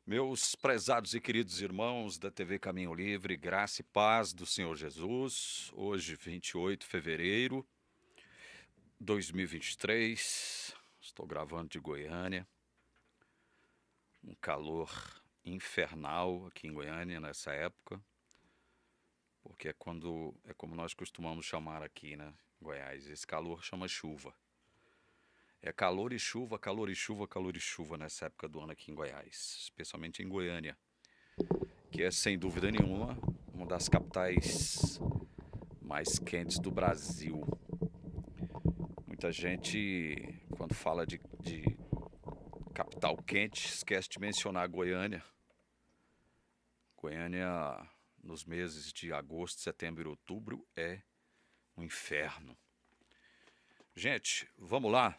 Meus prezados e queridos irmãos da TV Caminho Livre, graça e paz do Senhor Jesus, hoje 28 de fevereiro de 2023, estou gravando de Goiânia, um calor infernal aqui em Goiânia nessa época, porque é como nós costumamos chamar aqui, né, em Goiás, esse calor chama chuva. É calor e chuva, calor e chuva, calor e chuva nessa época do ano aqui em Goiás, especialmente em Goiânia, que é sem dúvida nenhuma uma das capitais mais quentes do Brasil. Muita gente, quando fala de capital quente, esquece de mencionar Goiânia. Goiânia, nos meses de agosto, setembro e outubro, é um inferno. Gente, vamos lá.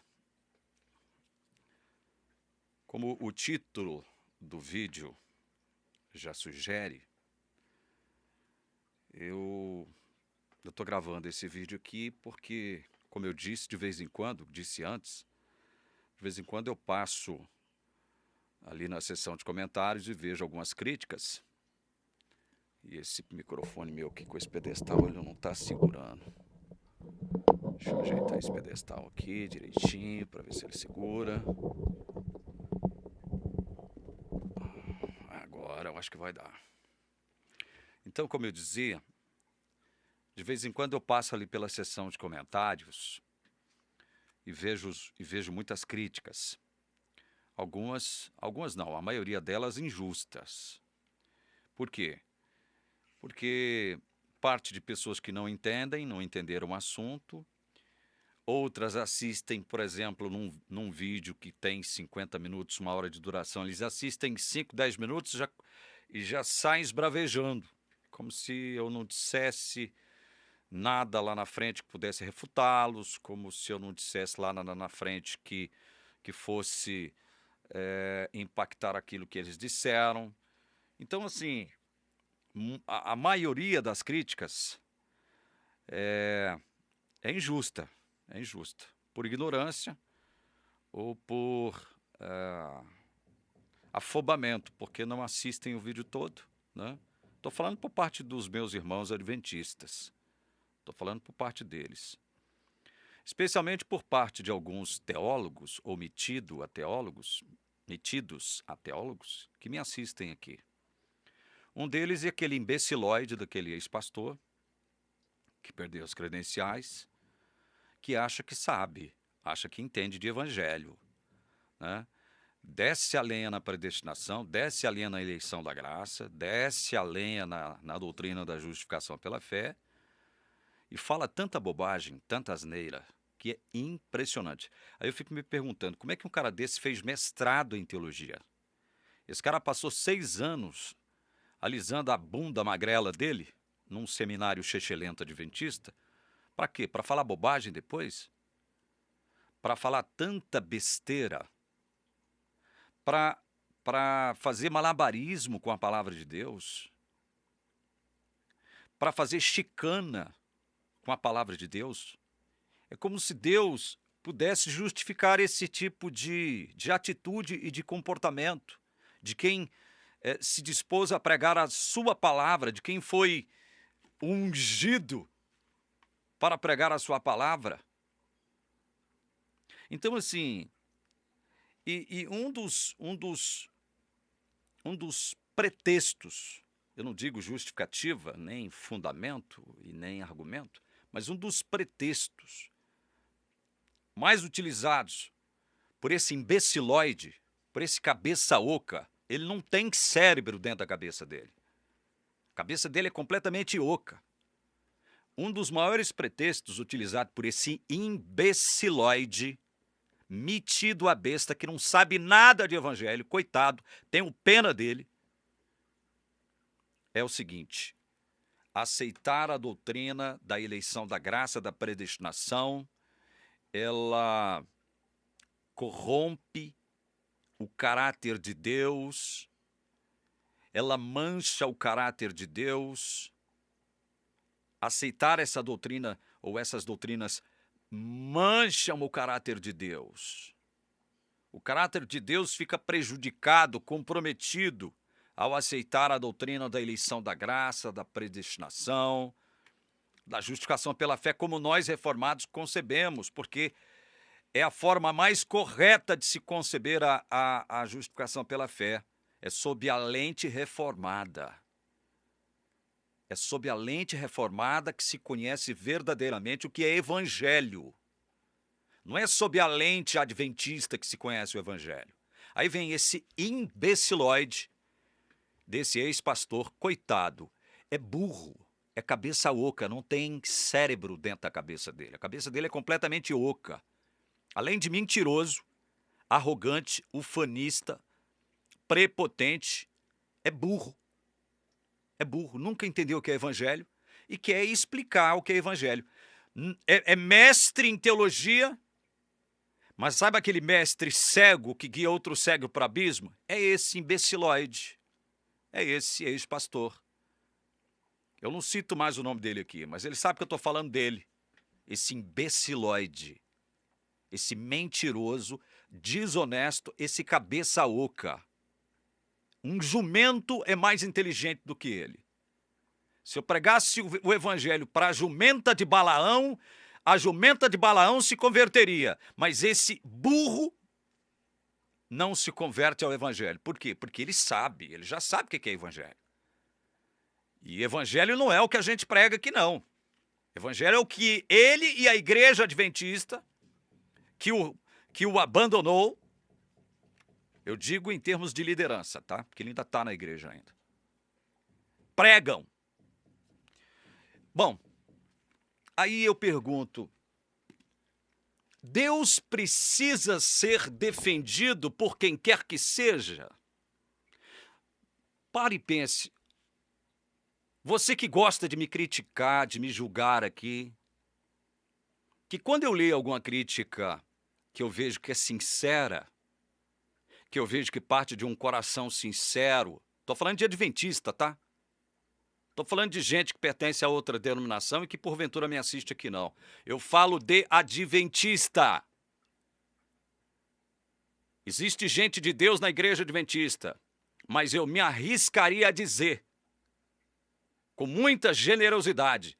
Como o título do vídeo já sugere, eu estou gravando esse vídeo aqui porque, como eu disse de vez em quando, disse antes, de vez em quando eu passo ali na seção de comentários e vejo algumas críticas. E esse microfone meu aqui com esse pedestal, ele não está segurando. Deixa eu ajeitar esse pedestal aqui direitinho para ver se ele segura. Agora eu acho que vai dar. Então, como eu dizia, de vez em quando eu passo ali pela seção de comentários e vejo muitas críticas. Algumas não, a maioria delas injustas. Por quê? Porque parte de pessoas que não entendem, não entenderam o assunto. Outras assistem, por exemplo, num vídeo que tem 50 minutos, 1 hora de duração, eles assistem 5, 10 minutos e já saem esbravejando, como se eu não dissesse nada lá na frente que pudesse refutá-los, como se eu não dissesse lá na frente que fosse impactar aquilo que eles disseram. Então, assim, a maioria das críticas é injusta, por ignorância ou por afobamento, porque não assistem o vídeo todo, né? Estou falando por parte dos meus irmãos adventistas, estou falando por parte deles. Especialmente por parte de alguns teólogos ou metidos a teólogos que me assistem aqui. Um deles é aquele imbecilóide daquele ex-pastor, que perdeu as credenciais, que acha que sabe, acha que entende de evangelho, né? Desce a lenha na predestinação, desce a lenha na eleição da graça, desce a lenha na doutrina da justificação pela fé e fala tanta bobagem, tanta asneira, que é impressionante. Aí eu fico me perguntando, como é que um cara desse fez mestrado em teologia? Esse cara passou 6 anos alisando a bunda magrela dele num seminário chechelento adventista. Para quê? Para falar bobagem depois? Para falar tanta besteira? Para fazer malabarismo com a palavra de Deus? Para fazer chicana com a palavra de Deus? É como se Deus pudesse justificar esse tipo de atitude e de comportamento de quem se dispôs a pregar a sua palavra, de quem foi ungido para pregar a sua palavra. Então, assim, e um dos pretextos, eu não digo justificativa, nem fundamento e nem argumento, mas um dos pretextos mais utilizados por esse imbecilóide, por esse cabeça oca, ele não tem cérebro dentro da cabeça dele. A cabeça dele é completamente oca. Um dos maiores pretextos utilizados por esse imbecilóide, metido a besta, que não sabe nada de evangelho, coitado, tenho pena dele, é o seguinte: aceitar a doutrina da eleição da graça, da predestinação, ela corrompe o caráter de Deus, ela mancha o caráter de Deus. Aceitar essa doutrina ou essas doutrinas mancham o caráter de Deus. O caráter de Deus fica prejudicado, comprometido, ao aceitar a doutrina da eleição da graça, da predestinação, da justificação pela fé, como nós reformados concebemos, porque é a forma mais correta de se conceber a justificação pela fé. É sob a lente reformada. É sob a lente reformada que se conhece verdadeiramente o que é evangelho. Não é sob a lente adventista que se conhece o evangelho. Aí vem esse imbecilóide desse ex-pastor, coitado. É burro, é cabeça oca, não tem cérebro dentro da cabeça dele. A cabeça dele é completamente oca. Além de mentiroso, arrogante, ufanista, prepotente, é burro. É burro, nunca entendeu o que é evangelho e quer explicar o que é evangelho. É mestre em teologia, mas sabe aquele mestre cego que guia outro cego para o abismo? É esse imbecilóide, é esse ex-pastor. Eu não cito mais o nome dele aqui, mas ele sabe que eu estou falando dele. Esse imbecilóide, esse mentiroso, desonesto, esse cabeça oca. Um jumento é mais inteligente do que ele. Se eu pregasse o evangelho para a jumenta de Balaão, a jumenta de Balaão se converteria. Mas esse burro não se converte ao evangelho. Por quê? Porque ele já sabe o que é evangelho. E evangelho não é o que a gente prega aqui, não. Evangelho é o que ele e a igreja adventista, que o abandonou, eu digo em termos de liderança, tá? Porque ele ainda está na igreja ainda. Pregam. Bom, aí eu pergunto, Deus precisa ser defendido por quem quer que seja? Pare e pense. Você que gosta de me criticar, de me julgar aqui, que quando eu leio alguma crítica que eu vejo que é sincera, que eu vejo que parte de um coração sincero, estou falando de adventista, tá? Estou falando de gente que pertence a outra denominação e que porventura me assiste aqui, não. Eu falo de adventista. Existe gente de Deus na igreja adventista, mas eu me arriscaria a dizer, com muita generosidade,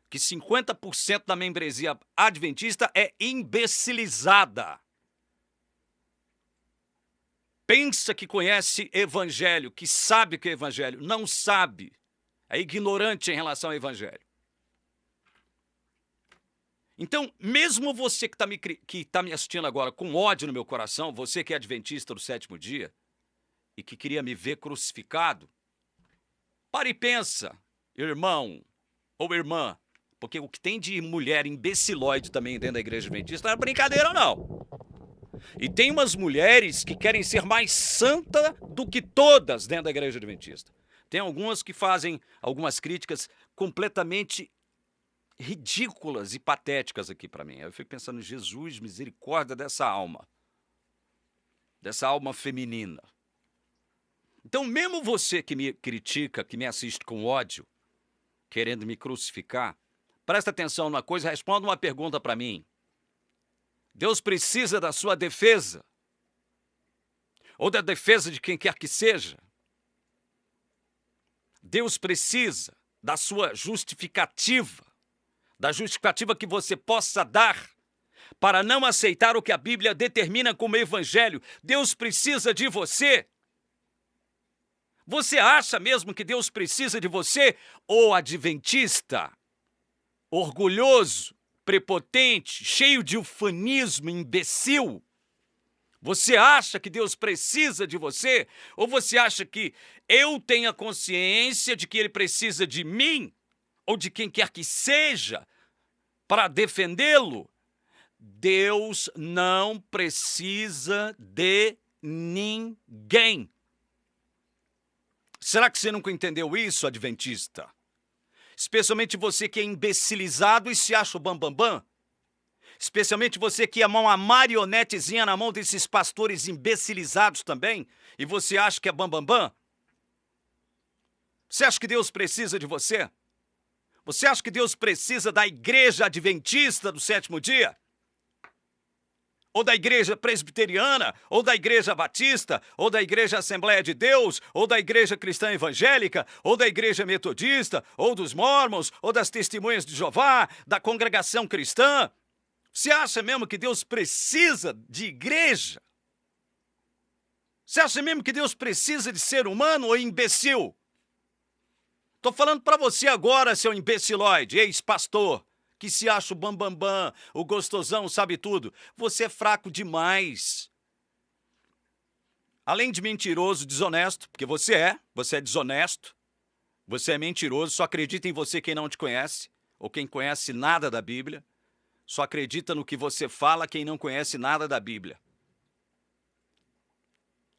que 50% da membresia adventista é imbecilizada. Pensa que conhece evangelho, que sabe o que é evangelho, não sabe. É ignorante em relação ao evangelho. Então, mesmo você que tá me assistindo agora com ódio no meu coração, você que é adventista do sétimo dia e que queria me ver crucificado, pare e pensa, irmão ou irmã, porque o que tem de mulher imbecilóide também dentro da igreja adventista não é brincadeira, não. E tem umas mulheres que querem ser mais santa do que todas dentro da igreja adventista. Tem algumas que fazem algumas críticas completamente ridículas e patéticas aqui para mim. Eu fico pensando, Jesus, misericórdia dessa alma feminina. Então, mesmo você que me critica, que me assiste com ódio, querendo me crucificar, presta atenção numa coisa, responda uma pergunta para mim. Deus precisa da sua defesa? Ou da defesa de quem quer que seja? Deus precisa da sua justificativa, da justificativa que você possa dar para não aceitar o que a Bíblia determina como evangelho. Deus precisa de você. Você acha mesmo que Deus precisa de você? Ou adventista, orgulhoso, prepotente, cheio de ufanismo, imbecil? Você acha que Deus precisa de você? Ou você acha que eu tenho a consciência de que Ele precisa de mim, ou de quem quer que seja, para defendê-lo? Deus não precisa de ninguém. Será que você nunca entendeu isso, adventista? Especialmente você que é imbecilizado e se acha o bambambam. Especialmente você que é uma marionetezinha na mão desses pastores imbecilizados também, e você acha que é bambambam. Você acha que Deus precisa de você? Você acha que Deus precisa da igreja adventista do sétimo dia? ou da igreja presbiteriana, ou da igreja batista, ou da igreja Assembleia de Deus, ou da igreja cristã evangélica, ou da igreja metodista, ou dos mormons, ou das testemunhas de Jeová, da congregação cristã. Você acha mesmo que Deus precisa de igreja? Você acha mesmo que Deus precisa de ser humano ou imbecil? Estou falando para você agora, seu imbecilóide, ex-pastor, que se acha o bambambam, o gostosão, sabe tudo. Você é fraco demais. Além de mentiroso, desonesto, porque você é desonesto, você é mentiroso, só acredita em você quem não te conhece, ou quem conhece nada da Bíblia, só acredita no que você fala quem não conhece nada da Bíblia.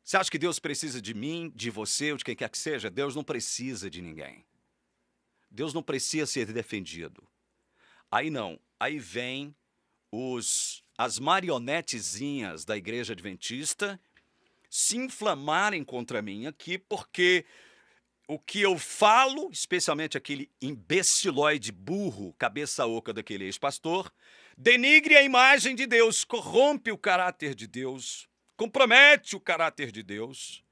Você acha que Deus precisa de mim, de você, ou de quem quer que seja? Deus não precisa de ninguém. Deus não precisa ser defendido. Aí não, aí vem as marionetezinhas da igreja adventista se inflamarem contra mim aqui, porque o que eu falo, especialmente aquele imbecilóide burro, cabeça oca daquele ex-pastor, denigre a imagem de Deus, corrompe o caráter de Deus, compromete o caráter de Deus.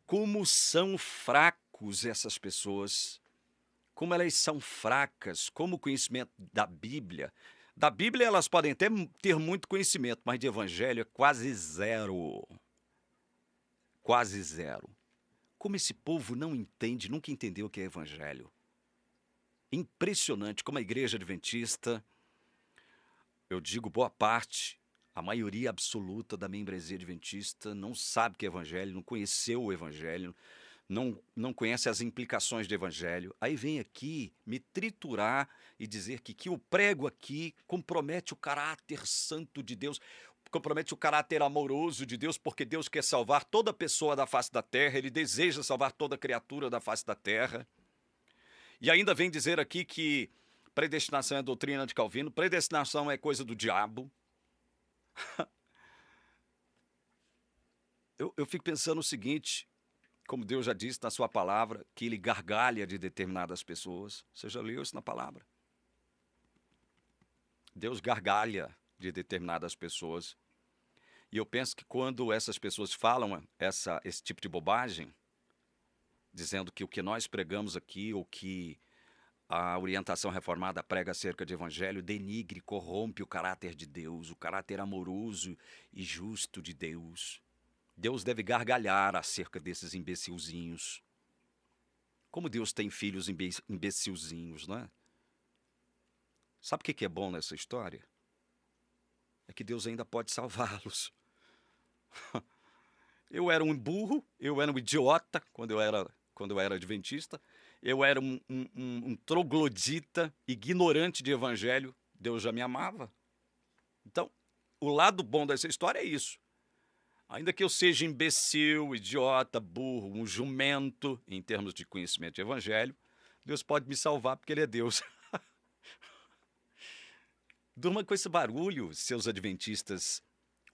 Como são fracos essas pessoas. Como elas são fracas, como o conhecimento da Bíblia. Da Bíblia elas podem até ter muito conhecimento, mas de evangelho é quase zero. Quase zero. Como esse povo não entende, nunca entendeu o que é evangelho. Impressionante como a igreja adventista, eu digo boa parte, a maioria absoluta da membresia adventista não sabe o que é evangelho, não conheceu o evangelho, não conhece as implicações do evangelho. Aí vem aqui me triturar e dizer que eu prego aqui compromete o caráter santo de Deus, compromete o caráter amoroso de Deus, porque Deus quer salvar toda pessoa da face da terra, Ele deseja salvar toda criatura da face da terra. E ainda vem dizer aqui que predestinação é doutrina de Calvino, predestinação é coisa do diabo. Eu fico pensando o seguinte, como Deus já disse na sua palavra, que Ele gargalha de determinadas pessoas. Você já leu isso na palavra? Deus gargalha de determinadas pessoas. E eu penso que quando essas pessoas falam esse tipo de bobagem, dizendo que o que nós pregamos aqui, ou que a orientação reformada prega acerca de evangelho, denigre, corrompe o caráter de Deus, o caráter amoroso e justo de Deus. Deus deve gargalhar acerca desses imbecilzinhos. Como Deus tem filhos imbecilzinhos, não é? Sabe o que é bom nessa história? É que Deus ainda pode salvá-los. Eu era um burro, eu era um idiota quando eu era adventista, eu era um troglodita, ignorante de evangelho, Deus já me amava. Então, o lado bom dessa história é isso. Ainda que eu seja imbecil, idiota, burro, um jumento, em termos de conhecimento de evangelho, Deus pode me salvar porque Ele é Deus. Durma com esse barulho, seus adventistas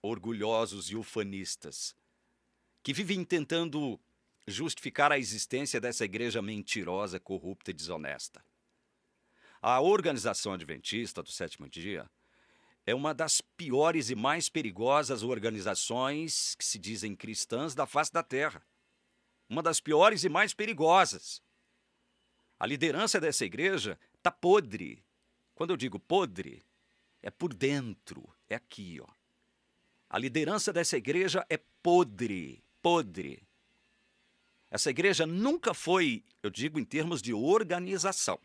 orgulhosos e ufanistas, que vivem tentando justificar a existência dessa igreja mentirosa, corrupta e desonesta. A organização adventista do sétimo dia é uma das piores e mais perigosas organizações que se dizem cristãs da face da terra. Uma das piores e mais perigosas. A liderança dessa igreja está podre. Quando eu digo podre, é por dentro, é aqui, ó. A liderança dessa igreja é podre, podre. Essa igreja nunca foi, eu digo em termos de organização,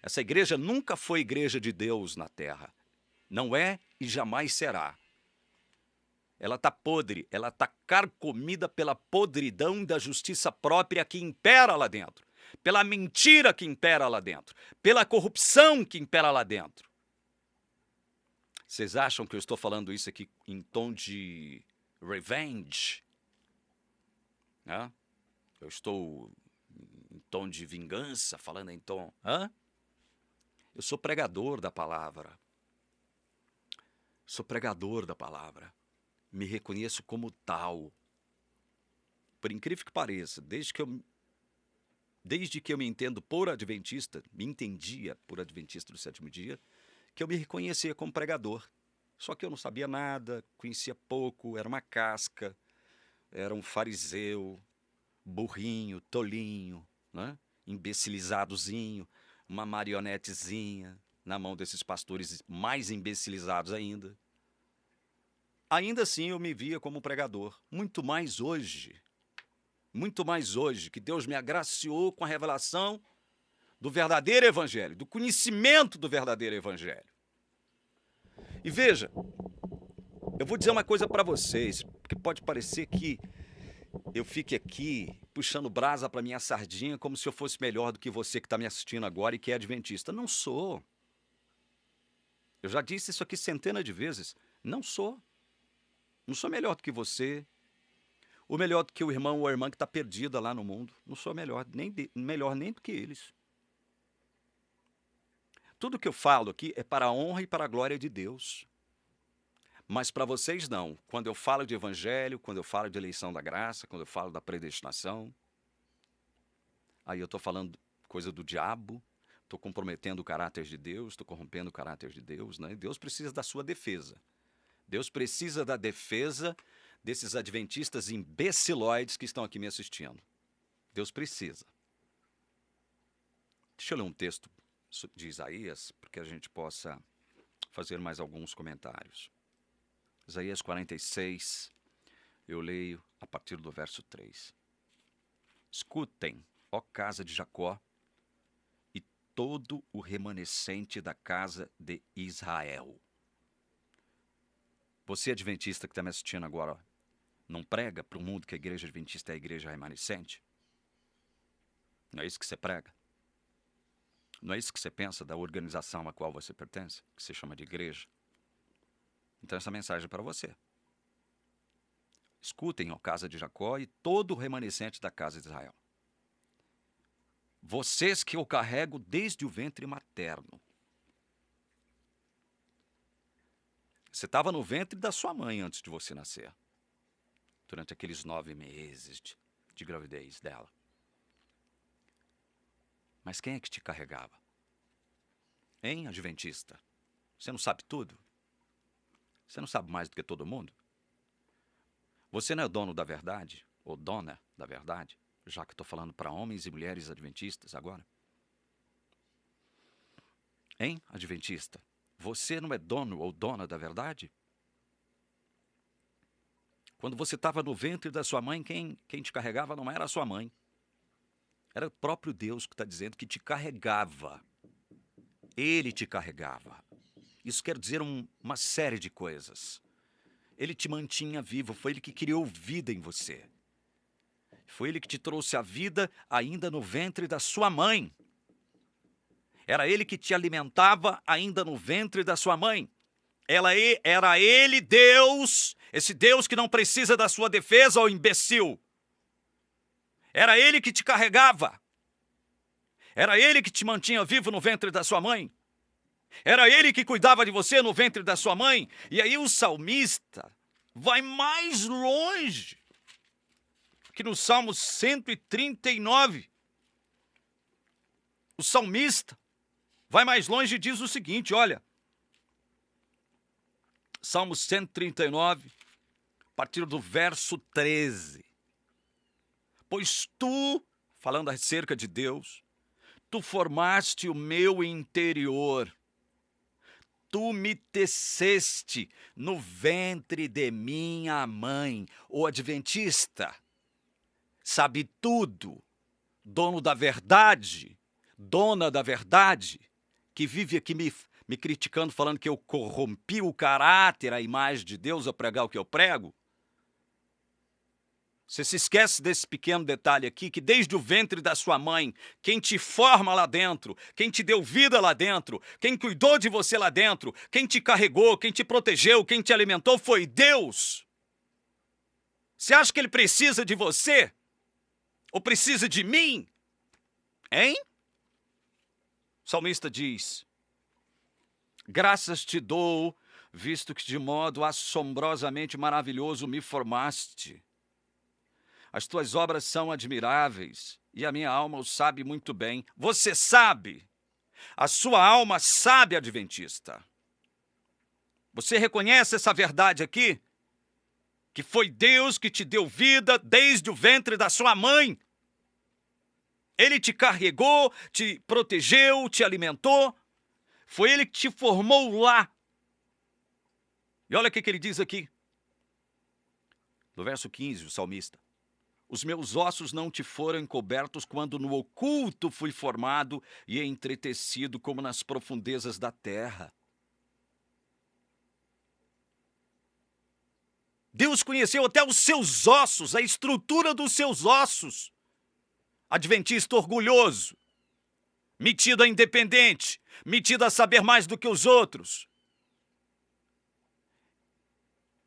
essa igreja nunca foi igreja de Deus na terra. Não é e jamais será. Ela está podre, ela está carcomida pela podridão da justiça própria que impera lá dentro, pela mentira que impera lá dentro, pela corrupção que impera lá dentro. Vocês acham que eu estou falando isso aqui em tom de revenge? Né? Eu estou em tom de vingança, falando em tom... Eu sou pregador da palavra. Sou pregador da palavra. Me reconheço como tal. Por incrível que pareça, desde que eu me entendo por adventista, me entendia por adventista do sétimo dia, que eu me reconhecia como pregador. Só que eu não sabia nada, conhecia pouco, era uma casca, era um fariseu, burrinho, tolinho, né? Imbecilizadozinho, uma marionetezinha na mão desses pastores mais imbecilizados ainda. Ainda assim eu me via como pregador, muito mais hoje, que Deus me agraciou com a revelação do verdadeiro evangelho, do conhecimento do verdadeiro evangelho. E veja, eu vou dizer uma coisa para vocês, porque pode parecer que eu fique aqui puxando brasa para minha sardinha como se eu fosse melhor do que você que está me assistindo agora e que é adventista. Não sou. Eu já disse isso aqui centenas de vezes. Não sou. Não sou melhor do que você, ou melhor do que o irmão ou a irmã que está perdida lá no mundo. Não sou melhor nem do que eles. Tudo que eu falo aqui é para a honra e para a glória de Deus. Mas para vocês não. Quando eu falo de evangelho, quando eu falo de eleição da graça, quando eu falo da predestinação, aí eu estou falando coisa do diabo, estou comprometendo o caráter de Deus, estou corrompendo o caráter de Deus, né? Deus precisa da sua defesa. Deus precisa da defesa desses adventistas imbecilóides que estão aqui me assistindo. Deus precisa. Deixa eu ler um texto de Isaías, para que a gente possa fazer mais alguns comentários. Isaías 46, eu leio a partir do verso 3. Escutem, ó casa de Jacó, e todo o remanescente da casa de Israel. Você adventista que está me assistindo agora, ó, não prega para o mundo que a igreja adventista é a igreja remanescente? Não é isso que você prega? Não é isso que você pensa da organização a qual você pertence, que se chama de igreja? Então essa mensagem é para você. Escutem, ó casa de Jacó, e todo o remanescente da casa de Israel. Vocês que eu carrego desde o ventre materno. Você estava no ventre da sua mãe antes de você nascer. Durante aqueles 9 meses de gravidez dela. Mas quem é que te carregava? Hein, adventista? Você não sabe tudo? Você não sabe mais do que todo mundo? Você não é dono da verdade? Ou dona da verdade? Já que estou falando para homens e mulheres adventistas agora. Hein, adventista? Você não é dono ou dona da verdade? Quando você estava no ventre da sua mãe, quem te carregava não era a sua mãe. Era o próprio Deus que está dizendo que te carregava. Ele te carregava. Isso quer dizer uma série de coisas. Ele te mantinha vivo, foi ele que criou vida em você. Foi ele que te trouxe a vida ainda no ventre da sua mãe. Era ele que te alimentava ainda no ventre da sua mãe. Era ele, Deus, esse Deus que não precisa da sua defesa, ó imbecil. Era ele que te carregava. Era ele que te mantinha vivo no ventre da sua mãe. Era ele que cuidava de você no ventre da sua mãe. E aí o salmista vai mais longe, que no Salmo 139, o salmista vai mais longe e diz o seguinte, olha, Salmo 139, a partir do verso 13. Pois tu, falando acerca de Deus, tu formaste o meu interior, tu me teceste no ventre de minha mãe. O adventista sabe tudo, dono da verdade, dona da verdade, que vive aqui me criticando, falando que eu corrompi o caráter, a imagem de Deus ao pregar o que eu prego. Você se esquece desse pequeno detalhe aqui, que desde o ventre da sua mãe, quem te forma lá dentro, quem te deu vida lá dentro, quem cuidou de você lá dentro, quem te carregou, quem te protegeu, quem te alimentou foi Deus. Você acha que ele precisa de você? Ou precisa de mim? Hein? O salmista diz, graças te dou, visto que de modo assombrosamente maravilhoso me formaste. As tuas obras são admiráveis, e a minha alma o sabe muito bem. Você sabe, a sua alma sabe, adventista. Você reconhece essa verdade aqui? Que foi Deus que te deu vida desde o ventre da sua mãe. Ele te carregou, te protegeu, te alimentou. Foi Ele que te formou lá. E olha o que ele diz aqui. No verso 15, o salmista. Os meus ossos não te foram encobertos quando no oculto fui formado e entretecido como nas profundezas da terra. Deus conheceu até os seus ossos, a estrutura dos seus ossos. Adventista orgulhoso, metido a independente, metido a saber mais do que os outros.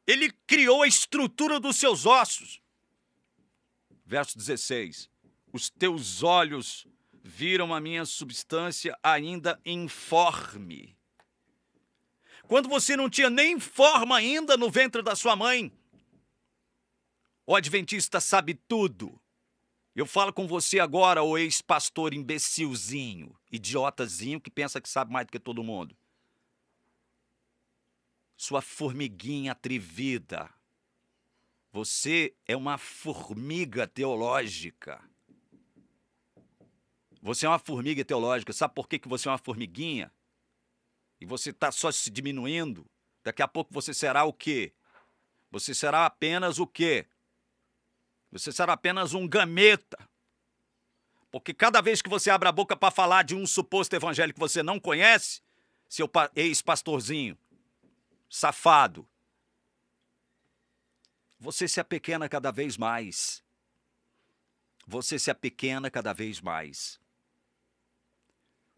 Ele criou a estrutura dos seus ossos. Verso 16. Os teus olhos viram a minha substância ainda informe. Quando você não tinha nem forma ainda no ventre da sua mãe, o adventista sabe tudo. Eu falo com você agora, o ex-pastor imbecilzinho, idiotazinho que pensa que sabe mais do que todo mundo. Sua formiguinha atrevida. Você é uma formiga teológica. Você é uma formiga teológica. Sabe por que você é uma formiguinha? E você está só se diminuindo. Daqui a pouco você será o quê? Você será apenas o quê? Você será apenas um gameta. Porque cada vez que você abre a boca para falar de um suposto evangelho que você não conhece, seu ex-pastorzinho, safado, você se apequena cada vez mais. Você se apequena cada vez mais.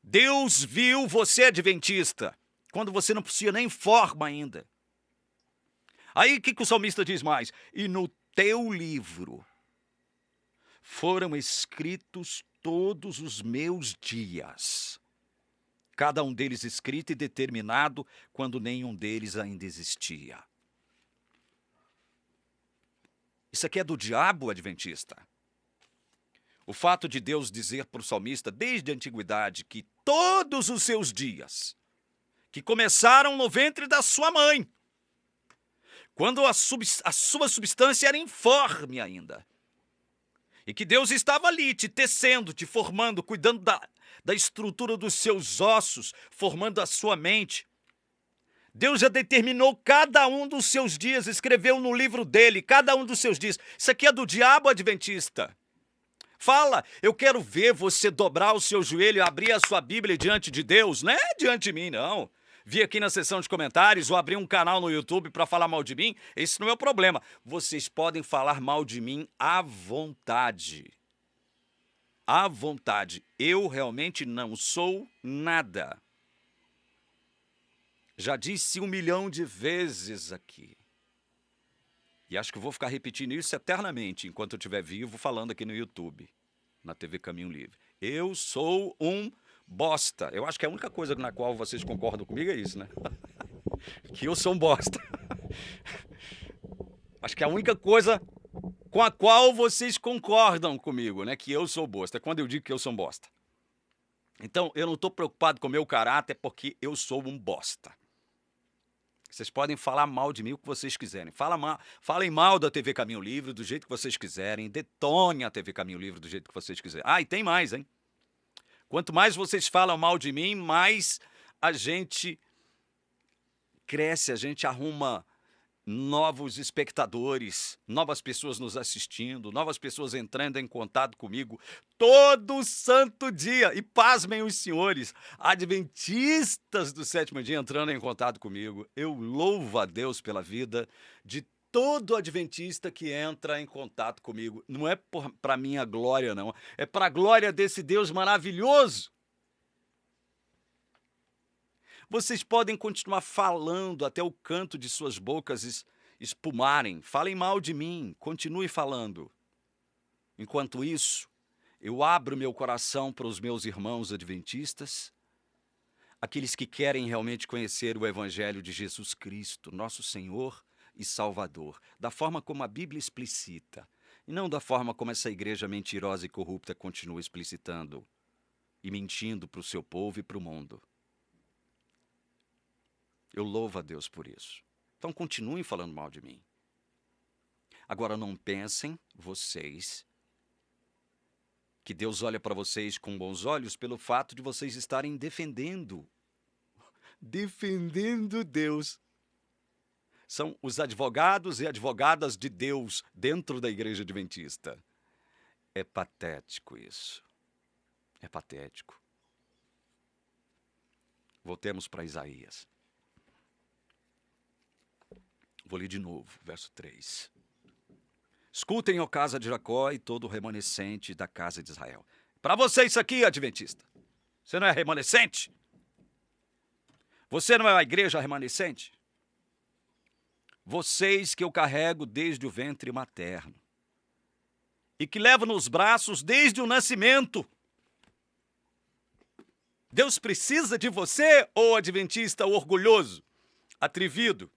Deus viu você, adventista, quando você não possuía nem forma ainda. Aí o que o salmista diz mais? E no teu livro foram escritos todos os meus dias, cada um deles escrito e determinado quando nenhum deles ainda existia. Isso aqui é do diabo, adventista. O fato de Deus dizer para o salmista, desde a antiguidade, que todos os seus dias, que começaram no ventre da sua mãe, quando a sua substância era informe ainda, e que Deus estava ali te tecendo, te formando, cuidando da estrutura dos seus ossos, formando a sua mente. Deus já determinou cada um dos seus dias, escreveu no livro dele, cada um dos seus dias. Isso aqui é do diabo, adventista. Fala, eu quero ver você dobrar o seu joelho e abrir a sua Bíblia diante de Deus, não é diante de mim, não. Vi aqui na seção de comentários ou abrir um canal no YouTube para falar mal de mim, esse não é o problema. Vocês podem falar mal de mim à vontade. À vontade. Eu realmente não sou nada. Já disse 1 milhão de vezes aqui. E acho que vou ficar repetindo isso eternamente, enquanto eu estiver vivo, falando aqui no YouTube, na TV Caminho Livre. Eu sou um bosta. Eu acho que a única coisa na qual vocês concordam comigo é isso, né? Que eu sou um bosta. Acho que a única coisa com a qual vocês concordam comigo, né? Que eu sou bosta. É quando eu digo que eu sou um bosta. Então, eu não estou preocupado com o meu caráter porque eu sou um bosta. Vocês podem falar mal de mim o que vocês quiserem. Falem mal da TV Caminho Livre do jeito que vocês quiserem. Detone a TV Caminho Livre do jeito que vocês quiserem. Ah, e tem mais, hein? Quanto mais vocês falam mal de mim, mais a gente cresce, a gente arruma novos espectadores, novas pessoas nos assistindo, novas pessoas entrando em contato comigo todo santo dia. E pasmem os senhores, adventistas do sétimo dia entrando em contato comigo. Eu louvo a Deus pela vida de todo adventista que entra em contato comigo. Não é para minha glória, não. É para a glória desse Deus maravilhoso. Vocês podem continuar falando até o canto de suas bocas espumarem. Falem mal de mim, continue falando. Enquanto isso, eu abro meu coração para os meus irmãos adventistas, aqueles que querem realmente conhecer o Evangelho de Jesus Cristo, nosso Senhor e Salvador, da forma como a Bíblia explicita, e não da forma como essa igreja mentirosa e corrupta continua explicitando e mentindo para o seu povo e para o mundo. Eu louvo a Deus por isso. Então continuem falando mal de mim. Agora não pensem, vocês, que Deus olha para vocês com bons olhos pelo fato de vocês estarem defendendo Deus. São os advogados e advogadas de Deus dentro da igreja adventista. É patético isso. É patético. Voltemos para Isaías. Vou ler de novo, verso 3. Escutem, ó casa de Jacó e todo o remanescente da casa de Israel. Para você isso aqui, adventista. Você não é remanescente? Você não é uma igreja remanescente? Vocês que eu carrego desde o ventre materno e que levo nos braços desde o nascimento. Deus precisa de você, ô adventista orgulhoso, atrevido,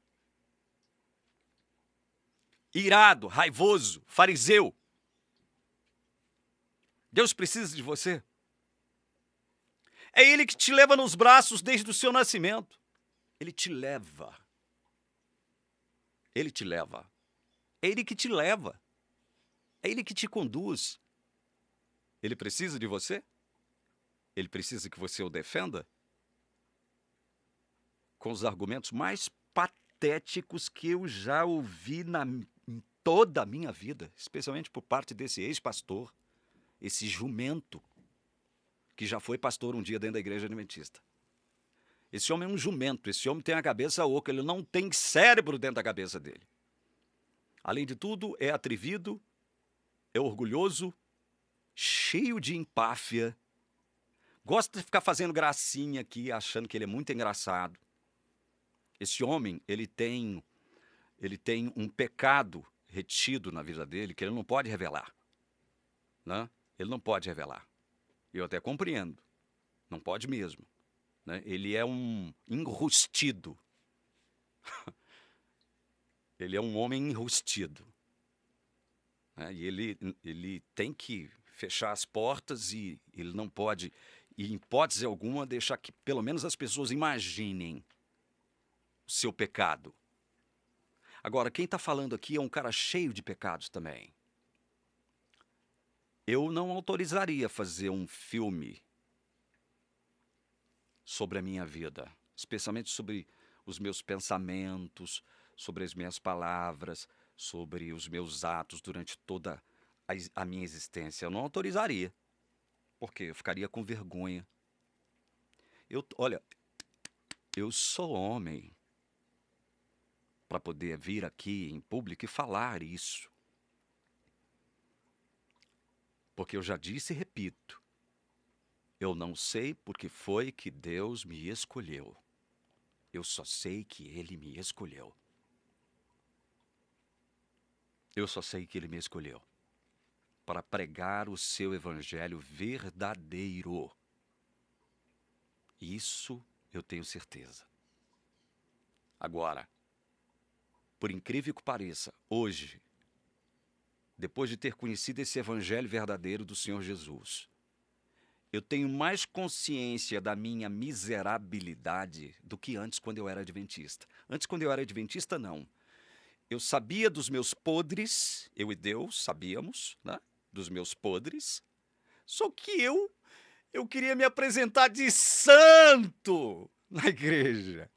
irado, raivoso, fariseu. Deus precisa de você. É Ele que te leva nos braços desde o seu nascimento. Ele te leva. Ele te leva. É Ele que te leva. É Ele que te conduz. Ele precisa de você? Ele precisa que você o defenda? Com os argumentos mais patéticos que eu já ouvi em toda a minha vida, especialmente por parte desse ex-pastor, esse jumento, que já foi pastor um dia dentro da igreja adventista. Esse homem é um jumento, esse homem tem a cabeça oca, ele não tem cérebro dentro da cabeça dele. Além de tudo, é atrevido, é orgulhoso, cheio de empáfia, gosta de ficar fazendo gracinha aqui, achando que ele é muito engraçado. Esse homem, ele tem um pecado retido na vida dele que ele não pode revelar. Né? Ele não pode revelar. Eu até compreendo. Não pode mesmo. Né? Ele é um enrustido. Ele é um homem enrustido. Né? E ele tem que fechar as portas e ele não pode, em hipótese alguma, deixar que pelo menos as pessoas imaginem o seu pecado. Agora, quem está falando aqui é um cara cheio de pecados também. Eu não autorizaria fazer um filme sobre a minha vida, especialmente sobre os meus pensamentos, sobre as minhas palavras, sobre os meus atos durante toda a minha existência. Eu não autorizaria, porque eu ficaria com vergonha. Olha, eu sou homem para poder vir aqui em público e falar isso. Porque eu já disse e repito, eu não sei porque foi que Deus me escolheu. Eu só sei que Ele me escolheu. Eu só sei que Ele me escolheu para pregar o seu evangelho verdadeiro. Isso eu tenho certeza. Agora, por incrível que pareça, hoje, depois de ter conhecido esse evangelho verdadeiro do Senhor Jesus, eu tenho mais consciência da minha miserabilidade do que antes, quando eu era adventista. Antes, quando eu era adventista, não. Eu sabia dos meus podres, eu e Deus sabíamos, né? Dos meus podres. Só que eu queria me apresentar de santo na igreja.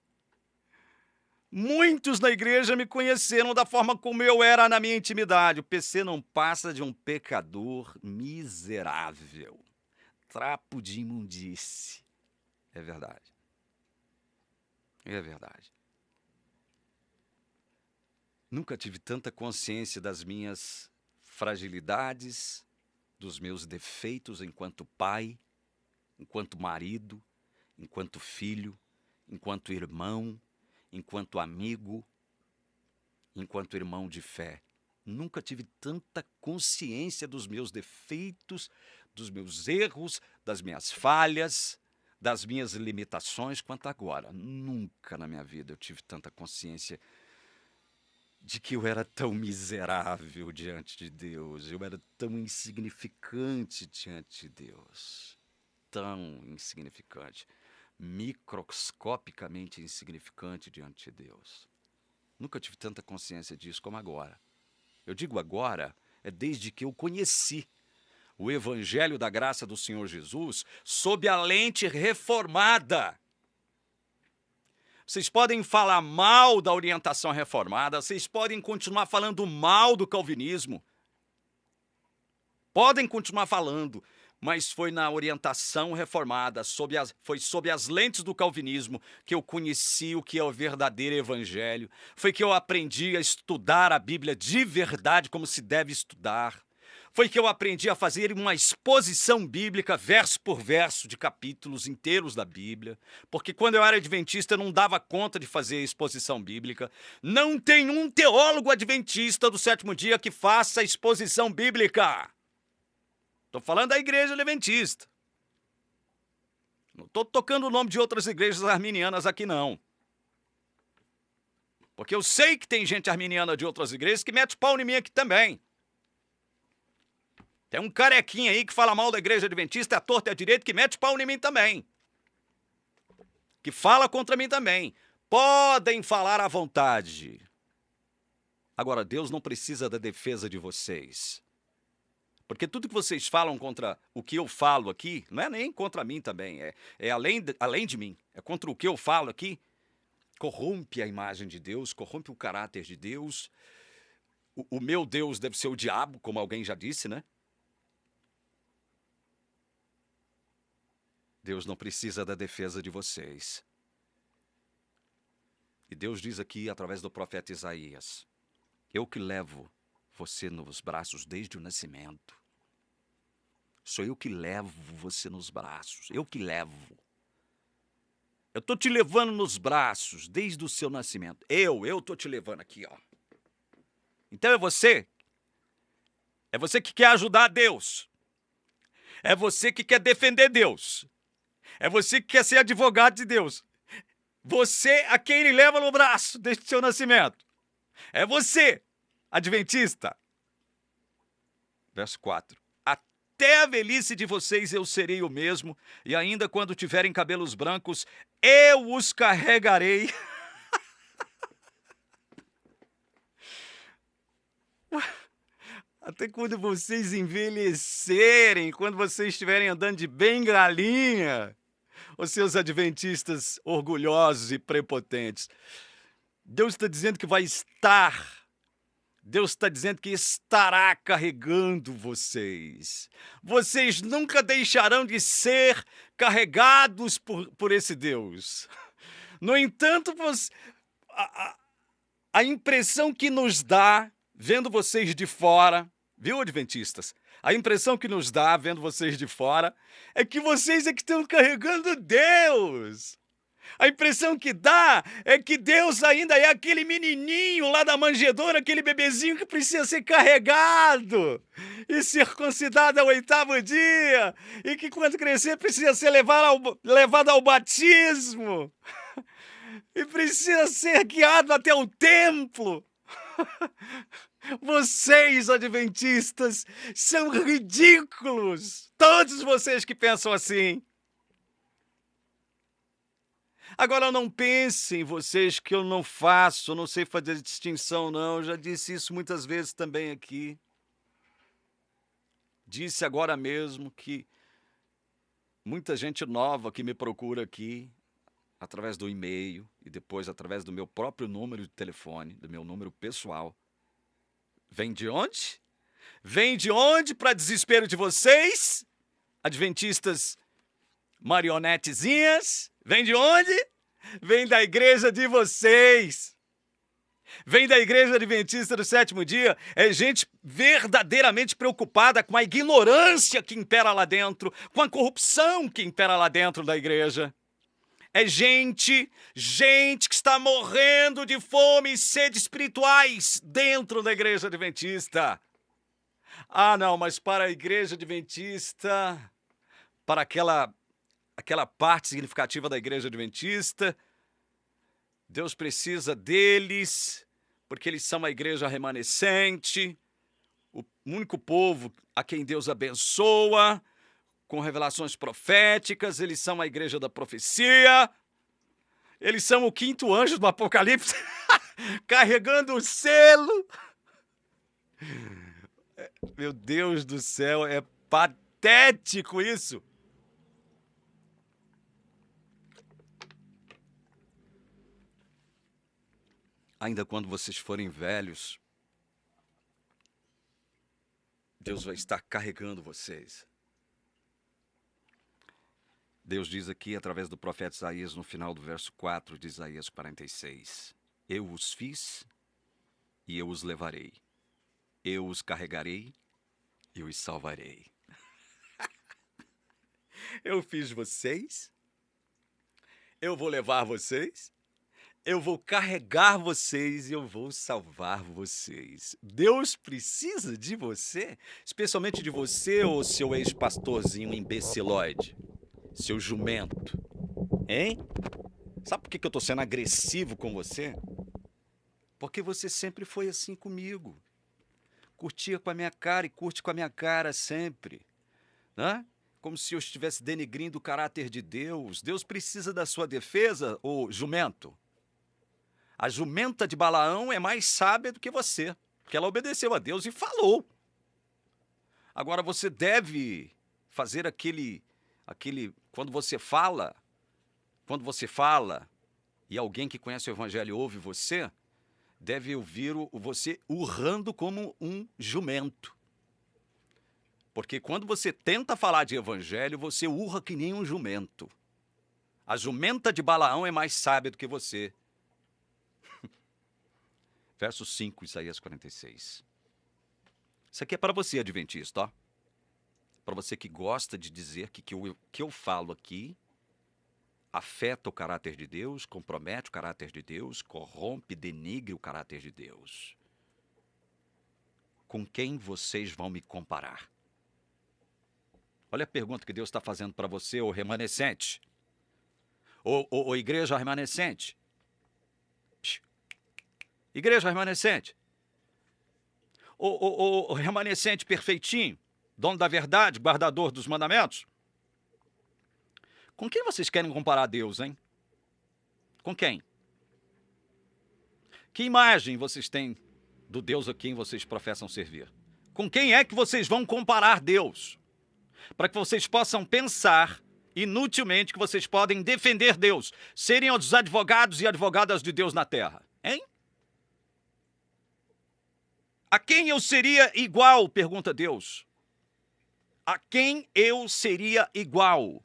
Muitos na igreja me conheceram da forma como eu era na minha intimidade. O PC não passa de um pecador miserável. Trapo de imundície. É verdade. É verdade. Nunca tive tanta consciência das minhas fragilidades, dos meus defeitos enquanto pai, enquanto marido, enquanto filho, enquanto irmão, enquanto amigo, enquanto irmão de fé. Nunca tive tanta consciência dos meus defeitos, dos meus erros, das minhas falhas, das minhas limitações quanto agora. Nunca na minha vida eu tive tanta consciência de que eu era tão miserável diante de Deus, eu era tão insignificante diante de Deus. Tão insignificante. microscopicamente insignificante diante de Deus. Nunca tive tanta consciência disso como agora. Eu digo agora, é desde que eu conheci o Evangelho da graça do Senhor Jesus sob a lente reformada. Vocês podem falar mal da orientação reformada, vocês podem continuar falando mal do calvinismo, podem continuar falando, mas foi na orientação reformada, foi sob as lentes do calvinismo que eu conheci o que é o verdadeiro evangelho, foi que eu aprendi a estudar a Bíblia de verdade como se deve estudar. Foi que eu aprendi a fazer uma exposição bíblica, verso por verso, de capítulos inteiros da Bíblia. Porque quando eu era adventista, eu não dava conta de fazer exposição bíblica. Não tem um teólogo adventista do sétimo dia que faça exposição bíblica. Estou falando da igreja adventista. Não estou tocando o nome de outras igrejas arminianas aqui, não. Porque eu sei que tem gente arminiana de outras igrejas que mete pau em mim aqui também. Tem um carequinha aí que fala mal da igreja adventista, é torto e é direito, que mete pau em mim também. Que fala contra mim também. Podem falar à vontade. Agora, Deus não precisa da defesa de vocês. Porque tudo que vocês falam contra o que eu falo aqui, não é nem contra mim também, é além de mim. É contra o que eu falo aqui, corrompe a imagem de Deus, corrompe o caráter de Deus. O meu Deus deve ser o diabo, como alguém já disse, né? Deus não precisa da defesa de vocês. E Deus diz aqui, através do profeta Isaías, eu que levo você nos braços desde o nascimento. Sou eu que levo você nos braços, eu que levo. Eu estou te levando nos braços desde o seu nascimento. Eu estou te levando aqui, ó. Então é você que quer ajudar Deus. É você que quer defender Deus. É você que quer ser advogado de Deus. Você a quem ele leva no braço desde o seu nascimento. É você, adventista. Verso 4. Até a velhice de vocês eu serei o mesmo, e ainda quando tiverem cabelos brancos, eu os carregarei. Até quando vocês envelhecerem, quando vocês estiverem andando de bengalinha, os seus adventistas orgulhosos e prepotentes. Deus está dizendo que vai estar. Deus está dizendo que estará carregando vocês. Vocês nunca deixarão de ser carregados por esse Deus. No entanto, a impressão que nos dá, vendo vocês de fora, viu, adventistas? A impressão que nos dá, vendo vocês de fora, é que vocês é que estão carregando Deus. A impressão que dá é que Deus ainda é aquele menininho lá da manjedoura, aquele bebezinho que precisa ser carregado e circuncidado ao 8º dia, e que quando crescer precisa ser levado ao batismo e precisa ser guiado até o templo. Vocês, adventistas, são ridículos. Todos vocês que pensam assim. Agora, não pensem vocês que eu não faço, eu não sei fazer distinção, não. Eu já disse isso muitas vezes também aqui. Disse agora mesmo que muita gente nova que me procura aqui, através do e-mail e depois através do meu próprio número de telefone, do meu número pessoal. Vem de onde? Vem de onde, para desespero de vocês, adventistas marionetezinhas? Vem de onde? Vem da igreja de vocês. Vem da igreja adventista do sétimo dia. É gente verdadeiramente preocupada com a ignorância que impera lá dentro, com a corrupção que impera lá dentro da igreja. É gente que está morrendo de fome e sede espirituais dentro da igreja adventista. Ah, não, mas para a igreja adventista, para aquela parte significativa da igreja adventista, Deus precisa deles, porque eles são a igreja remanescente, o único povo a quem Deus abençoa, com revelações proféticas, eles são a igreja da profecia, eles são o quinto anjo do Apocalipse, carregando o selo. Meu Deus do céu, é patético isso. Ainda quando vocês forem velhos, Deus vai estar carregando vocês. Deus diz aqui, através do profeta Isaías, no final do verso 4 de Isaías 46, eu os fiz e eu os levarei. Eu os carregarei e os salvarei. Eu fiz vocês, eu vou levar vocês, eu vou carregar vocês e eu vou salvar vocês. Deus precisa de você, especialmente de você, ô seu ex-pastorzinho imbecilóide, seu jumento, hein? Sabe por que eu tô sendo agressivo com você? Porque você sempre foi assim comigo. Curtia com a minha cara e curte com a minha cara sempre, né? Como se eu estivesse denegrindo o caráter de Deus. Deus precisa da sua defesa, ô jumento. A jumenta de Balaão é mais sábia do que você, porque ela obedeceu a Deus e falou. Agora você deve fazer aquele quando você fala e alguém que conhece o evangelho ouve você, deve ouvir você urrando como um jumento. Porque quando você tenta falar de evangelho, você urra que nem um jumento. A jumenta de Balaão é mais sábia do que você. Verso 5, Isaías 46. Isso aqui é para você, adventista, ó. Para você que gosta de dizer que o que eu falo aqui afeta o caráter de Deus, compromete o caráter de Deus, corrompe, denigre o caráter de Deus. Com quem vocês vão me comparar? Olha a pergunta que Deus está fazendo para você, ô remanescente. Ô igreja remanescente. Igreja remanescente. O remanescente perfeitinho, dono da verdade, guardador dos mandamentos. Com quem vocês querem comparar Deus, hein? Com quem? Que imagem vocês têm do Deus a quem vocês professam servir? Com quem é que vocês vão comparar Deus? Para que vocês possam pensar inutilmente que vocês podem defender Deus, serem os advogados e advogadas de Deus na terra, hein? A quem eu seria igual? Pergunta Deus. A quem eu seria igual?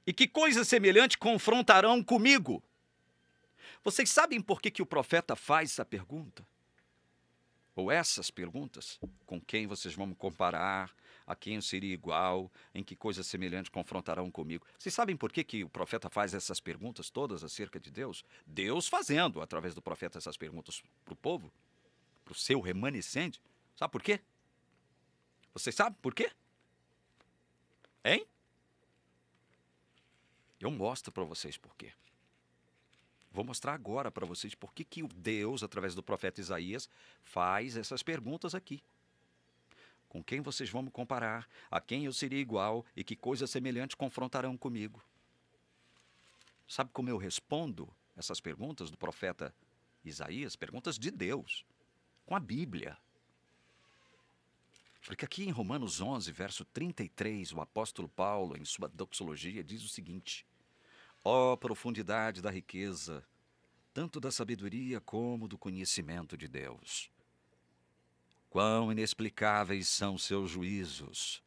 E que coisa semelhante confrontarão comigo? Vocês sabem por que o profeta faz essa pergunta? Ou essas perguntas? Com quem vocês vão me comparar? A quem eu seria igual? Em que coisa semelhante confrontarão comigo? Vocês sabem por que o profeta faz essas perguntas todas acerca de Deus? Deus fazendo, através do profeta, essas perguntas para o povo, para o seu remanescente. Sabe por quê? Vocês sabem por quê? Hein? Eu mostro para vocês por quê. Vou mostrar agora para vocês por que o Deus, através do profeta Isaías, faz essas perguntas aqui. Com quem vocês vão me comparar? A quem eu seria igual? E que coisas semelhantes confrontarão comigo? Sabe como eu respondo essas perguntas do profeta Isaías? Perguntas de Deus, com a Bíblia. Porque aqui em Romanos 11, verso 33, o apóstolo Paulo, em sua doxologia, diz o seguinte: ó profundidade da riqueza, tanto da sabedoria como do conhecimento de Deus. Quão inexplicáveis são seus juízos,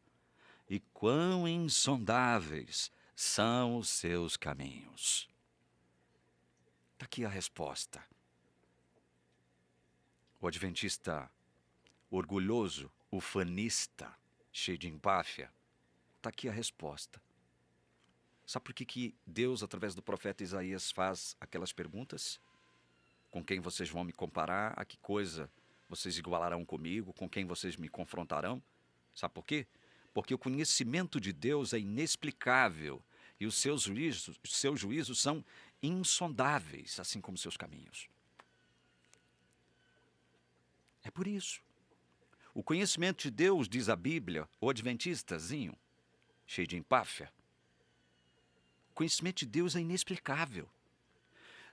e quão insondáveis são os seus caminhos. Está aqui a resposta. O adventista orgulhoso, ufanista, cheio de empáfia, está aqui a resposta. Sabe por que Deus, através do profeta Isaías, faz aquelas perguntas? Com quem vocês vão me comparar? A que coisa vocês igualarão comigo? Com quem vocês me confrontarão? Sabe por quê? Porque o conhecimento de Deus é inexplicável e os seus juízos são insondáveis, assim como seus caminhos. É por isso. O conhecimento de Deus, diz a Bíblia, o adventistazinho, cheio de empáfia, o conhecimento de Deus é inexplicável.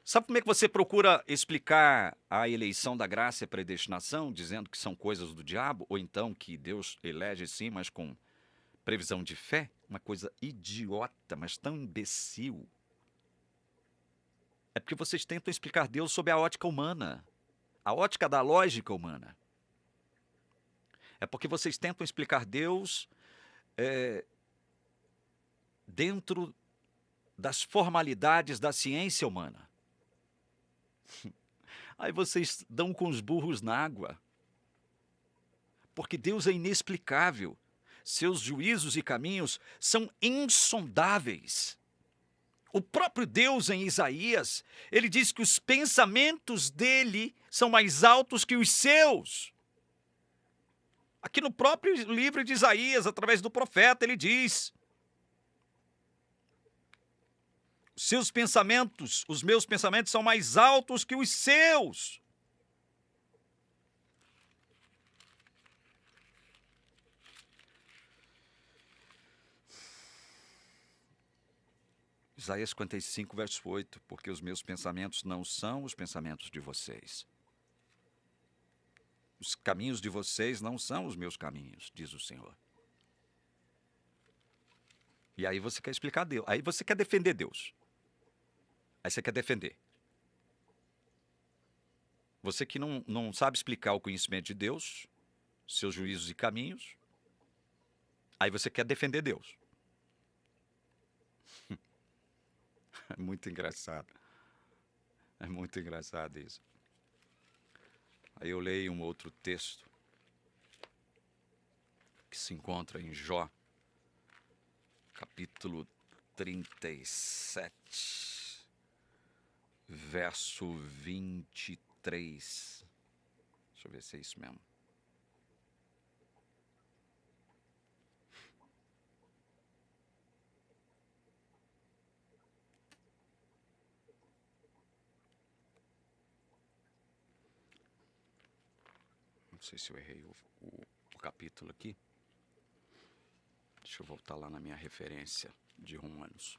Sabe como é que você procura explicar a eleição da graça e a predestinação, dizendo que são coisas do diabo, ou então que Deus elege sim, mas com previsão de fé? Uma coisa idiota, mas tão imbecil. É porque vocês tentam explicar Deus sob a ótica humana, a ótica da lógica humana. É porque vocês tentam explicar Deus dentro das formalidades da ciência humana. Aí vocês dão com os burros na água. Porque Deus é inexplicável. Seus juízos e caminhos são insondáveis. O próprio Deus, em Isaías, ele diz que os pensamentos dele são mais altos que os seus. Aqui no próprio livro de Isaías, através do profeta, ele diz: seus pensamentos, os meus pensamentos são mais altos que os seus. Isaías 55, verso 8, porque os meus pensamentos não são os pensamentos de vocês. Os caminhos de vocês não são os meus caminhos, diz o Senhor. E aí você quer explicar Deus, aí você quer defender Deus. Aí você quer defender. Você que não sabe explicar o conhecimento de Deus, seus juízos e caminhos, aí você quer defender Deus. É muito engraçado. É muito engraçado isso. Aí eu leio um outro texto que se encontra em Jó, capítulo 37, verso 23. Deixa eu ver se é isso mesmo. Não sei se eu errei o capítulo aqui. Deixa eu voltar lá na minha referência de Romanos.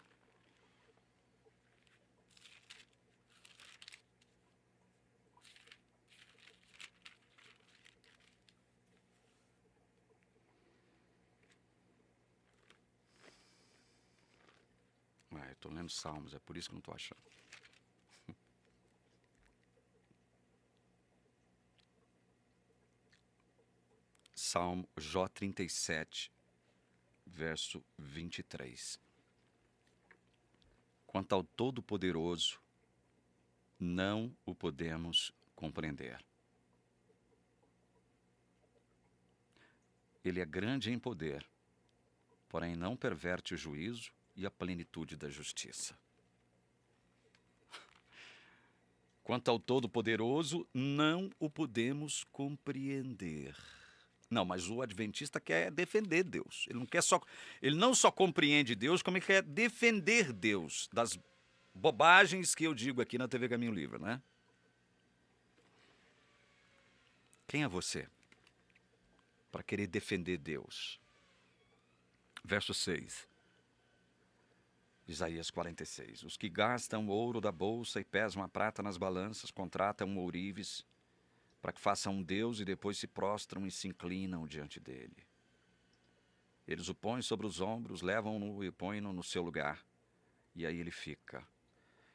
Eu estou lendo Salmos, é por isso que não estou achando. Salmo Jó 37, verso 23. Quanto ao Todo-Poderoso, não o podemos compreender. Ele é grande em poder, porém não perverte o juízo e a plenitude da justiça. Quanto ao Todo-Poderoso, não o podemos compreender. Não, mas o adventista quer defender Deus. Ele não só compreende Deus, como ele quer defender Deus das bobagens que eu digo aqui na TV Caminho Livre, né? Quem é você para querer defender Deus? Verso 6. Isaías 46. Os que gastam ouro da bolsa e pesam a prata nas balanças, contratam ourives para que façam um Deus e depois se prostram e se inclinam diante dele. Eles o põem sobre os ombros, levam-no e põem-no no seu lugar. E aí ele fica.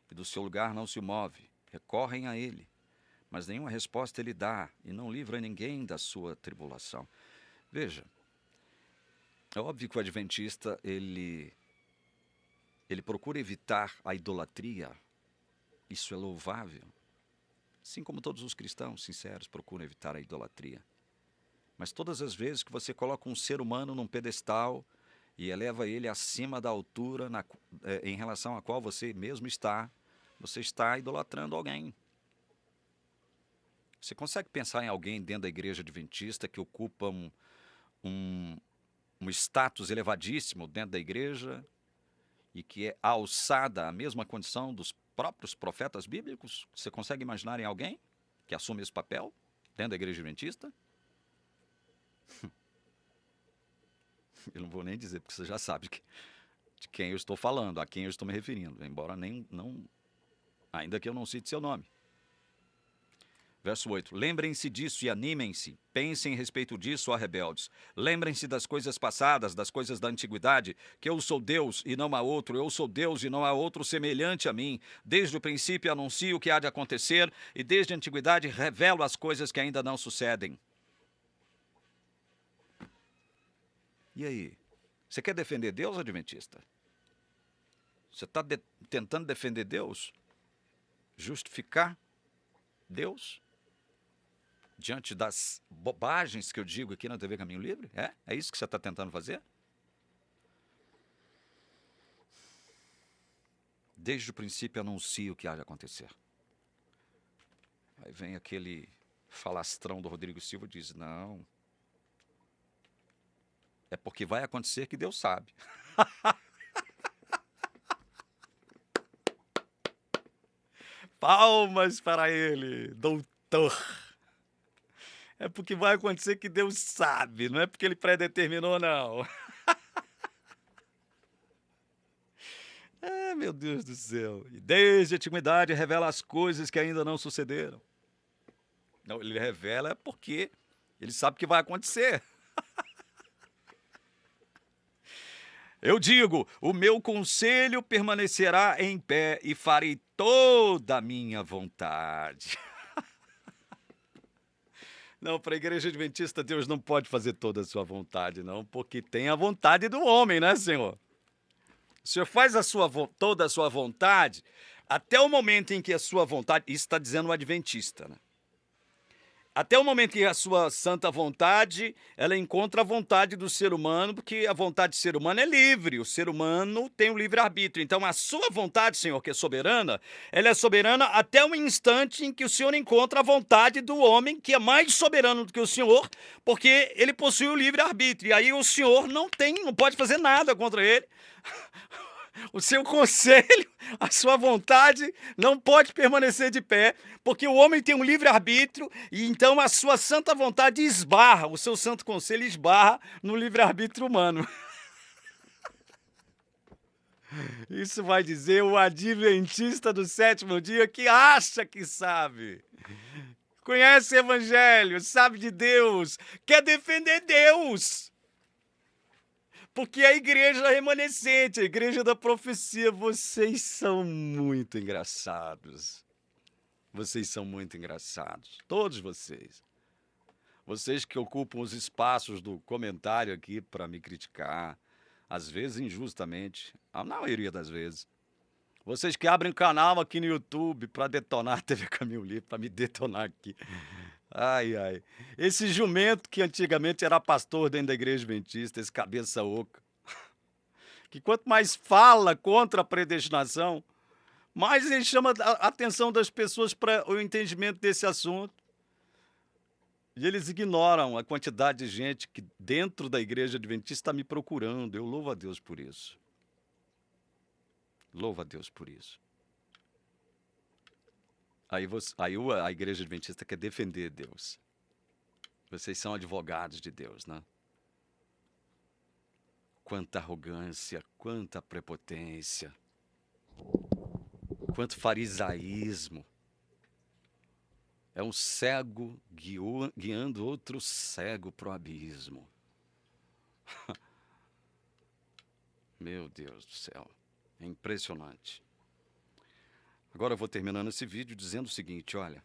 E do seu lugar não se move. Recorrem a ele, mas nenhuma resposta ele dá e não livra ninguém da sua tribulação. Veja, é óbvio que o adventista, ele procura evitar a idolatria. Isso é louvável. Assim como todos os cristãos sinceros procuram evitar a idolatria. Mas todas as vezes que você coloca um ser humano num pedestal e eleva ele acima da altura em relação à qual você mesmo está, você está idolatrando alguém. Você consegue pensar em alguém dentro da igreja adventista que ocupa um status elevadíssimo dentro da igreja e que é alçada à mesma condição dos próprios profetas bíblicos? Você consegue imaginar em alguém que assume esse papel dentro da igreja adventista? Eu não vou nem dizer, porque você já sabe de quem eu estou falando, a quem eu estou me referindo, embora ainda que eu não cite seu nome. Verso 8. Lembrem-se disso e animem-se. Pensem a respeito disso, ó rebeldes. Lembrem-se das coisas passadas, das coisas da antiguidade, que eu sou Deus e não há outro. Eu sou Deus e não há outro semelhante a mim. Desde o princípio anuncio o que há de acontecer e desde a antiguidade revelo as coisas que ainda não sucedem. E aí? Você quer defender Deus, adventista? Você está tentando defender Deus? Justificar Deus? Diante das bobagens que eu digo aqui na TV Caminho Livre? É isso que você está tentando fazer? Desde o princípio anuncio o que há de acontecer. Aí vem aquele falastrão do Rodrigo Silva e diz, não, é porque vai acontecer que Deus sabe. Palmas para ele, doutor. É porque vai acontecer que Deus sabe, não é porque ele predeterminou, não. Meu Deus do céu. E desde a antiguidade revela as coisas que ainda não sucederam. Não, ele revela porque ele sabe que vai acontecer. Eu digo, o meu conselho permanecerá em pé e farei toda a minha vontade. Não, para a igreja adventista, Deus não pode fazer toda a sua vontade, não, porque tem a vontade do homem, né, Senhor? O Senhor faz toda a sua vontade até o momento em que a sua vontade... Isso está dizendo o adventista, né? Até o momento que a sua santa vontade, ela encontra a vontade do ser humano, porque a vontade do ser humano é livre, o ser humano tem o livre-arbítrio. Então, a sua vontade, Senhor, que é soberana, ela é soberana até o instante em que o Senhor encontra a vontade do homem, que é mais soberano do que o Senhor, porque ele possui o livre-arbítrio. E aí o Senhor não pode fazer nada contra ele. O seu conselho, a sua vontade não pode permanecer de pé, porque o homem tem um livre-arbítrio e então a sua santa vontade esbarra, o seu santo conselho esbarra no livre-arbítrio humano. Isso vai dizer o adventista do sétimo dia que acha que sabe. Conhece o evangelho, sabe de Deus, quer defender Deus. Porque a igreja remanescente, a igreja da profecia, vocês são muito engraçados. Vocês são muito engraçados. Todos vocês. Vocês que ocupam os espaços do comentário aqui para me criticar, às vezes injustamente, a maioria das vezes. Vocês que abrem canal aqui no YouTube para detonar a TV Caminho Livre, para me detonar aqui. Ai, ai. Esse jumento que antigamente era pastor dentro da igreja adventista, esse cabeça oca, que quanto mais fala contra a predestinação, mais ele chama a atenção das pessoas para o entendimento desse assunto. E eles ignoram a quantidade de gente que dentro da igreja adventista está me procurando. Eu louvo a Deus por isso. Louvo a Deus por isso. Aí a igreja adventista quer defender Deus. Vocês são advogados de Deus, né? Quanta arrogância, quanta prepotência, quanto farisaísmo. É um cego guiando outro cego para o abismo. Meu Deus do céu, é impressionante. Agora eu vou terminando esse vídeo dizendo o seguinte, olha.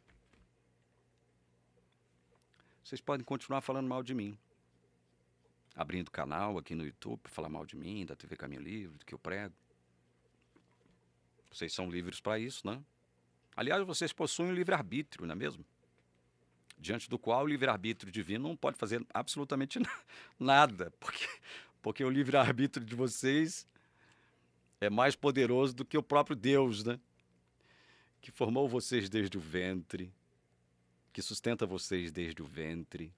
Vocês podem continuar falando mal de mim. Abrindo canal aqui no YouTube para falar mal de mim, da TV Caminho Livre, do que eu prego. Vocês são livres para isso, né? Aliás, vocês possuem um livre-arbítrio, não é mesmo? Diante do qual o livre-arbítrio divino não pode fazer absolutamente nada, porque o livre-arbítrio de vocês é mais poderoso do que o próprio Deus, né? Que formou vocês desde o ventre, que sustenta vocês desde o ventre,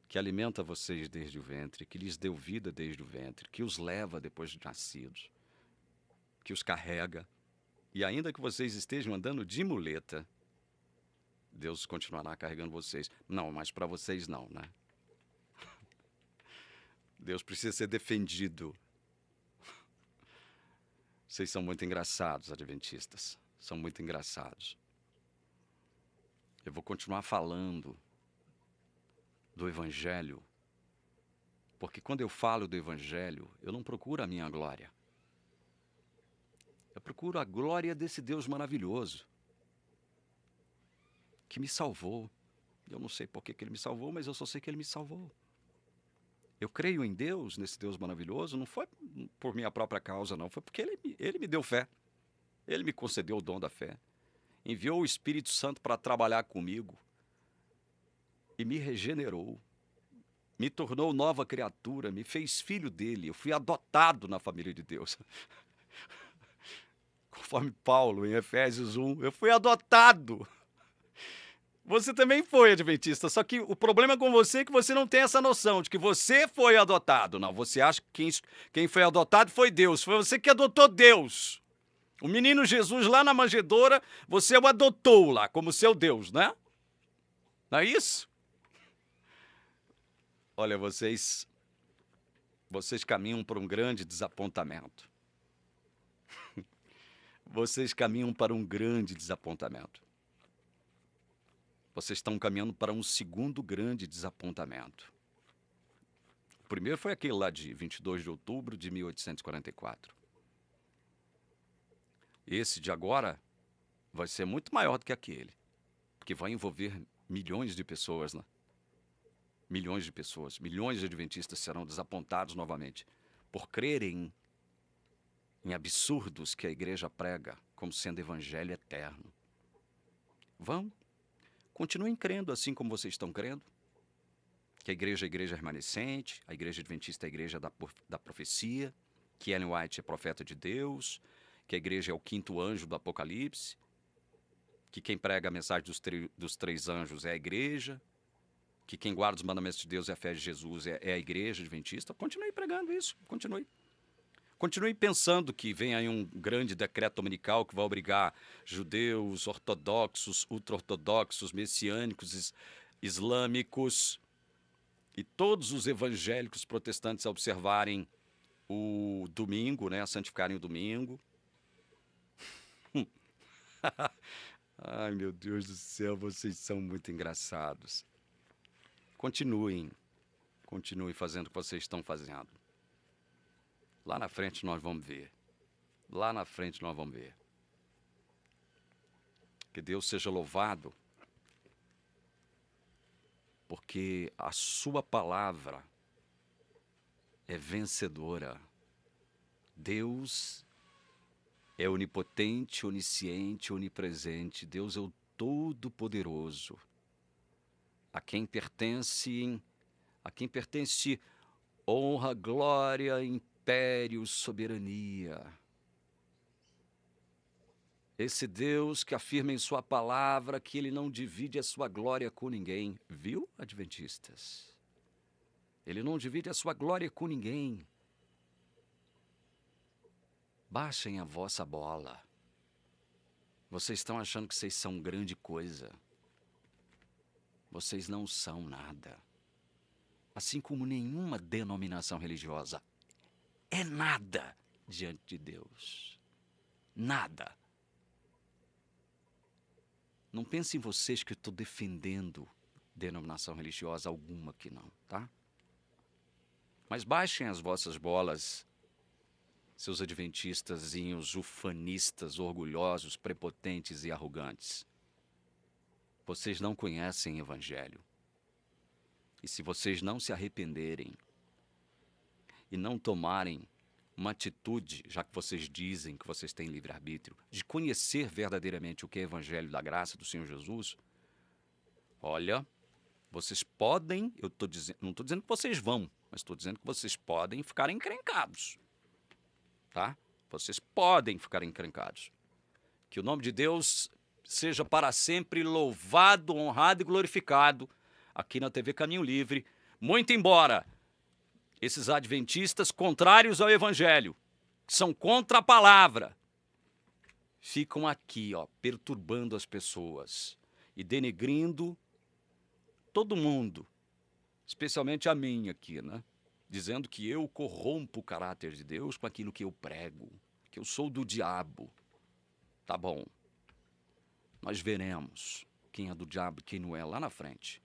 que alimenta vocês desde o ventre, que lhes deu vida desde o ventre, que os leva depois de nascidos, que os carrega. E ainda que vocês estejam andando de muleta, Deus continuará carregando vocês. Não, mas para vocês não, né? Deus precisa ser defendido. Vocês são muito engraçados, adventistas. São muito engraçados. Eu vou continuar falando do Evangelho, porque quando eu falo do Evangelho, eu não procuro a minha glória. Eu procuro a glória desse Deus maravilhoso, que me salvou. Eu não sei por que Ele me salvou, mas eu só sei que Ele me salvou. Eu creio em Deus, nesse Deus maravilhoso, não foi por minha própria causa, não. Foi porque Ele me deu fé. Ele me concedeu o dom da fé. Enviou o Espírito Santo para trabalhar comigo e me regenerou. Me tornou nova criatura, me fez filho dele. Eu fui adotado na família de Deus. Conforme Paulo, em Efésios 1, eu fui adotado. Você também foi adventista, só que o problema com você é que você não tem essa noção de que você foi adotado. Não, você acha que quem foi adotado foi Deus. Foi você que adotou Deus. O menino Jesus lá na manjedoura, você o adotou lá como seu Deus, né? Não é isso? Olha, vocês caminham para um grande desapontamento. Vocês caminham para um grande desapontamento. Vocês estão caminhando para um segundo grande desapontamento. O primeiro foi aquele lá de 22 de outubro de 1844. Esse de agora vai ser muito maior do que aquele, porque vai envolver milhões de pessoas, né? Milhões de pessoas, milhões de adventistas serão desapontados novamente por crerem em absurdos que a igreja prega como sendo evangelho eterno. Continuem crendo assim como vocês estão crendo, que a igreja é a igreja remanescente, a igreja adventista é a igreja da profecia, que Ellen White é profeta de Deus, que a igreja é o quinto anjo do Apocalipse, que quem prega a mensagem dos três anjos é a igreja, que quem guarda os mandamentos de Deus e a fé de Jesus é a igreja adventista. Continue pregando isso, continue. Continue pensando que vem aí um grande decreto dominical que vai obrigar judeus, ortodoxos, ultra-ortodoxos, messiânicos, islâmicos e todos os evangélicos protestantes a observarem o domingo, né, a santificarem o domingo. Ai, meu Deus do céu, vocês são muito engraçados. Continuem fazendo o que vocês estão fazendo. Lá na frente nós vamos ver. Lá na frente nós vamos ver. Que Deus seja louvado, porque a sua palavra é vencedora. Deus é onipotente, onisciente, onipresente. Deus é o Todo-Poderoso. A quem pertence honra, glória, império, soberania. Esse Deus que afirma em sua palavra que ele não divide a sua glória com ninguém. Viu, adventistas? Ele não divide a sua glória com ninguém. Baixem a vossa bola. Vocês estão achando que vocês são grande coisa. Vocês não são nada. Assim como nenhuma denominação religiosa é nada diante de Deus. Nada. Não pense em vocês que eu estou defendendo denominação religiosa alguma aqui não, tá? Mas baixem as vossas bolas, seus adventistazinhos, ufanistas, orgulhosos, prepotentes e arrogantes. Vocês não conhecem evangelho. E se vocês não se arrependerem e não tomarem uma atitude, já que vocês dizem que vocês têm livre-arbítrio, de conhecer verdadeiramente o que é evangelho da graça do Senhor Jesus, olha, vocês podem, não estou dizendo que vocês vão, mas estou dizendo que vocês podem ficar encrencados, tá? Vocês podem ficar encrencados. Que o nome de Deus seja para sempre louvado, honrado e glorificado aqui na TV Caminho Livre, muito embora esses adventistas contrários ao evangelho, que são contra a palavra, ficam aqui, ó, perturbando as pessoas e denegrindo todo mundo, especialmente a mim aqui, né? dizendo que eu corrompo o caráter de Deus com aquilo que eu prego, que eu sou do diabo. Tá bom, nós veremos quem é do diabo e quem não é lá na frente.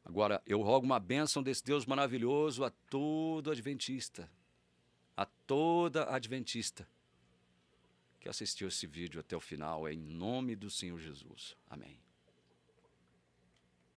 Agora, eu rogo uma bênção desse Deus maravilhoso a todo adventista, a toda adventista que assistiu esse vídeo até o final, em nome do Senhor Jesus. Amém.